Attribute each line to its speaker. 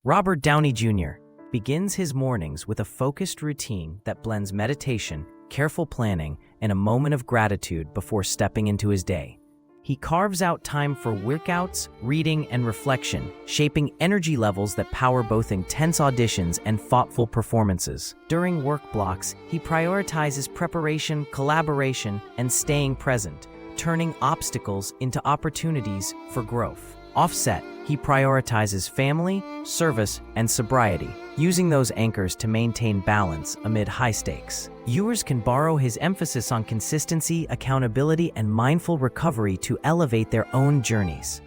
Speaker 1: Robert Downey Jr. begins his mornings with a focused routine that blends meditation, careful planning, and a moment of gratitude before stepping into his day. He carves out time for workouts, reading, and reflection, shaping energy levels that power both intense auditions and thoughtful performances. During work blocks, he prioritizes preparation, collaboration, and staying present, turning obstacles into opportunities for growth. Offset, he prioritizes family, service, and sobriety, using those anchors to maintain balance amid high stakes. Viewers can borrow his emphasis on consistency, accountability, and mindful recovery to elevate their own journeys.